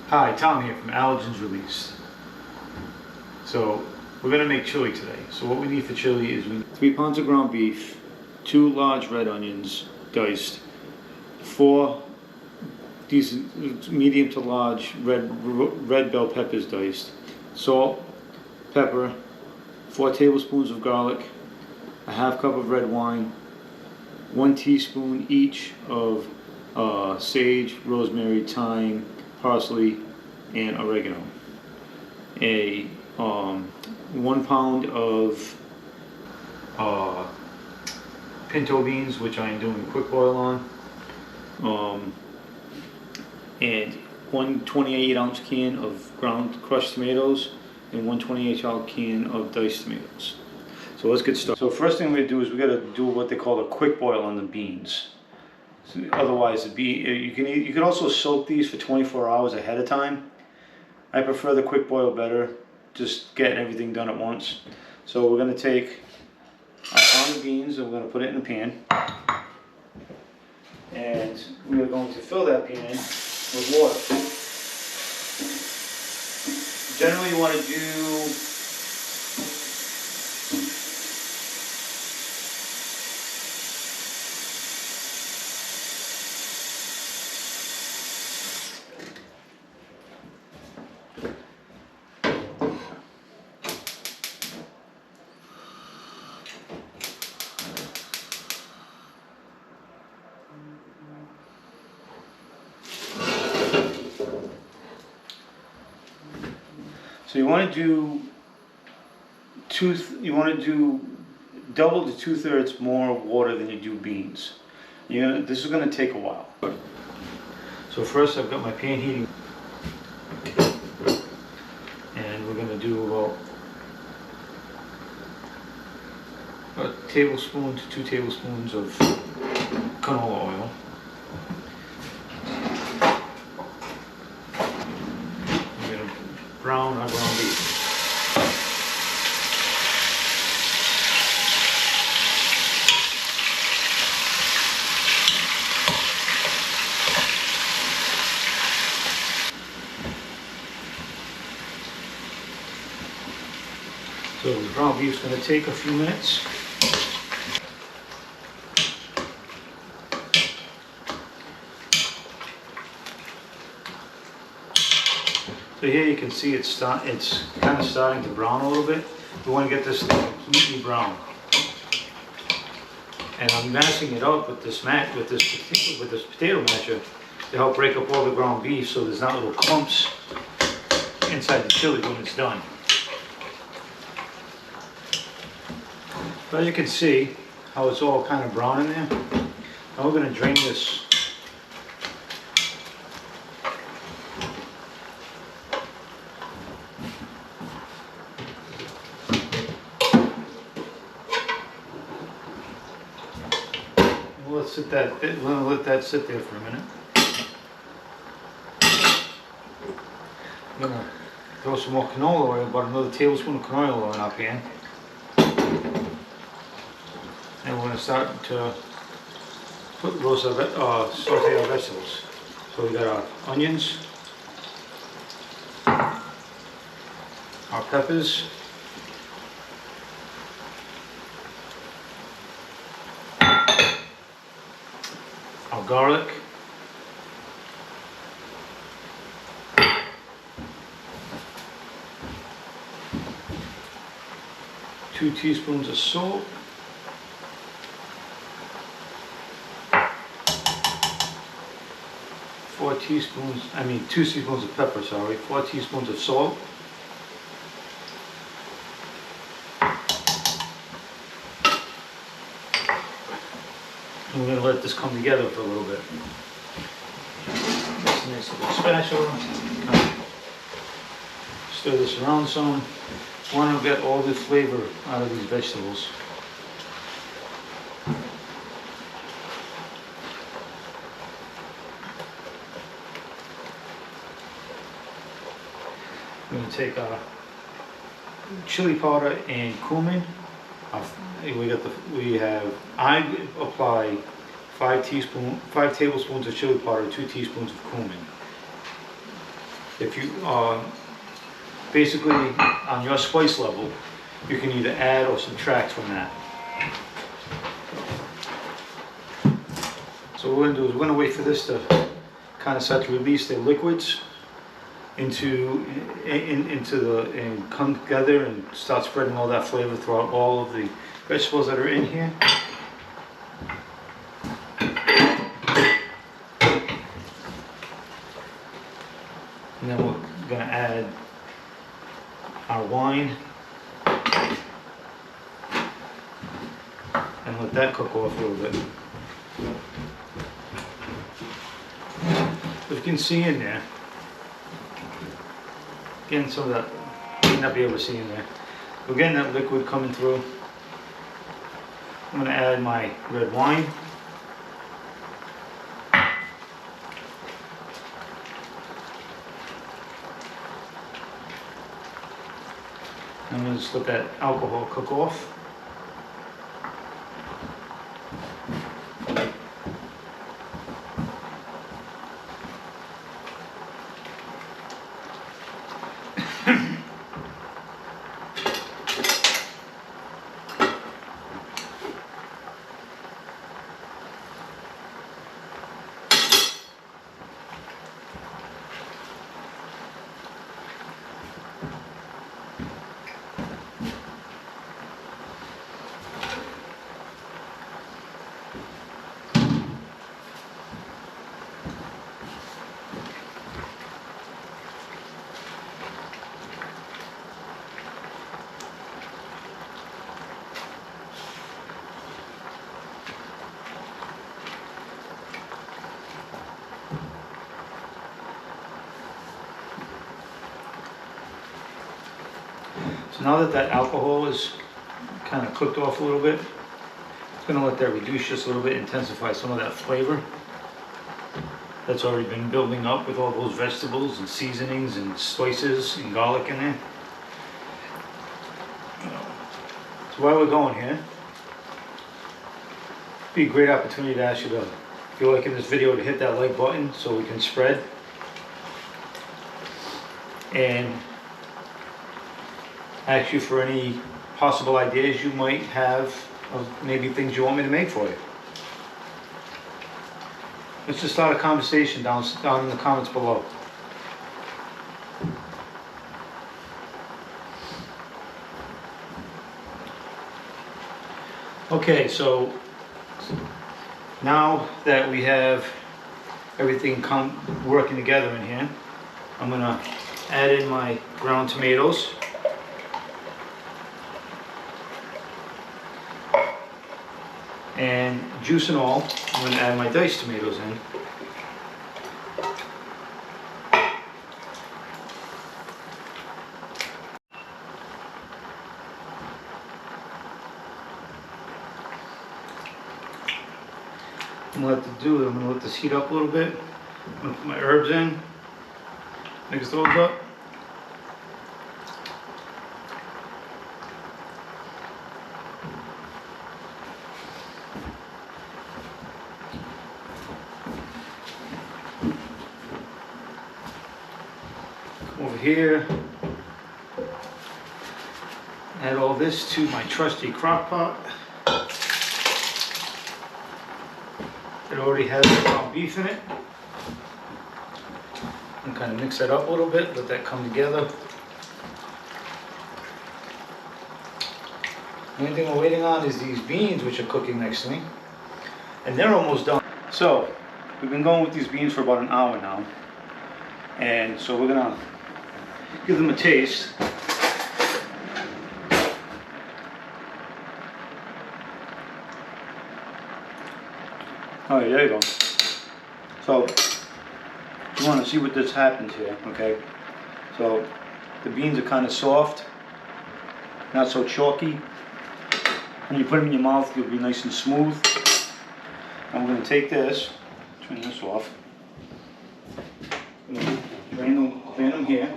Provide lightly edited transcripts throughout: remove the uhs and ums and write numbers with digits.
Hi, Tom here from Allergens Released. So we're going to make chili today. So what we need for chili is 3 pounds of ground beef, 2 large red onions diced, 4 decent medium to large red bell peppers diced, salt, pepper, 4 tablespoons of garlic, a half cup of red wine, 1 teaspoon each of sage, rosemary, thyme, parsley, and oregano. 1 pound of pinto beans, which I am doing a quick boil on, and 1 28-ounce can of ground crushed tomatoes, and 1 28-ounce can of diced tomatoes. So let's get started. So first thing we're gonna do is we gotta do what they call a quick boil on the beans. So otherwise, you can also soak these for 24 hours ahead of time. I prefer the quick boil better, just getting everything done at once. So we're gonna take our pound of beans and we're gonna put it in a pan, and we are going to fill that pan with water. Generally, you want to do So you want to do double to 2/3 more water than you do beans. This is going to take a while. So first I've got my pan heating, and we're going to do about a tablespoon to 2 tablespoons of canola oil. Brown our ground beef. So the ground beef is going to take a few minutes. So here you can see it's kind of starting to brown a little bit. We want to get this completely brown. And I'm mashing it up with this potato masher to help break up all the ground beef, so there's not little clumps inside the chili when it's done. So as you can see how it's all kind of brown in there. Now we're going to drain this. We'll let that sit there for a minute. I'm going to throw some more canola oil, about another tablespoon of canola oil in our pan. And we're going to start to saute our vegetables. So we got our onions, our peppers, our garlic, two teaspoons of salt, 2 teaspoons of pepper, 4 teaspoons of salt, and we're going to let this come together for a little bit. That's a nice little spatula. Stir this around some. I want to get all the flavor out of these vegetables. We're going to take our chili powder and cumin. I apply 5 tablespoons of chili powder, 2 teaspoons of cumin. If you basically on your spice level, you can either add or subtract from that. So what we're going to do is we're going to wait for this to kind of start to release their liquids into the and come together and start spreading all that flavor throughout all of the vegetables that are in here. And then we're going to add our wine and let that cook off a little bit. If you can see in there, getting some of that, you may not be able to see in there. We're getting that liquid coming through. I'm going to add my red wine. I'm going to just let that alcohol cook off. So now that that alcohol is kind of cooked off a little bit, it's going to let that reduce just a little bit, intensify some of that flavor that's already been building up with all those vegetables and seasonings and spices and garlic in there. So while we're going here, it'd be a great opportunity to ask you to, if you're liking this video, to hit that like button so we can spread. And ask you for any possible ideas you might have of maybe things you want me to make for you. Let's just start a conversation down in the comments below. Okay, so now that we have everything working together in here, I'm gonna add in my ground tomatoes. And juice and all, I'm going to add my diced tomatoes in. I'm going to let this heat up a little bit. I'm going to put my herbs in, mix those up. Over here, add all this to my trusty crock pot. It already has the ground beef in it. And kind of mix that up a little bit, let that come together. The only thing we're waiting on is these beans, which are cooking next to me. And they're almost done. So, we've been going with these beans for about an hour now. And so we're gonna give them a taste. All right, there you go. So, you want to see what this happens here, okay? So, the beans are kind of soft, not so chalky. When you put them in your mouth, they'll be nice and smooth. And we're going to take this, turn this off. Drain them here.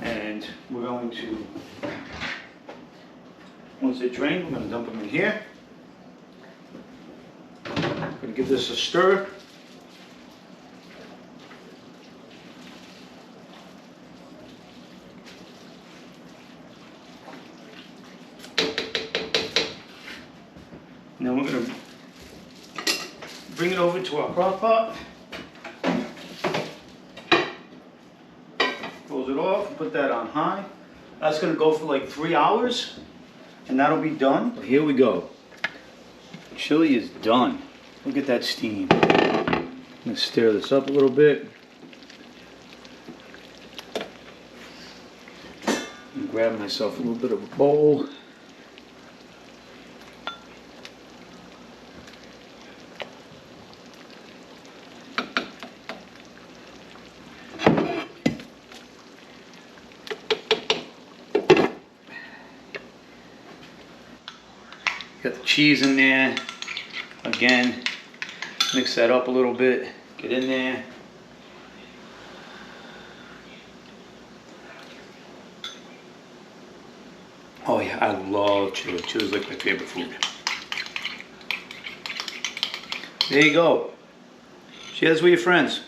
And we're going to, once they're drained, we're going to dump them in here. Gonna give this a stir. And then we're gonna bring it over to our crock pot. Close it off and put that on high. That's gonna go for like 3 hours and that'll be done. Here we go. Chili is done. Look at that steam. I'm gonna stir this up a little bit. And grab myself a little bit of a bowl. Got the cheese in there. Again, mix that up a little bit. Get in there. Oh yeah, I love chili. Chili is like my favorite food. There you go. Share this with your friends.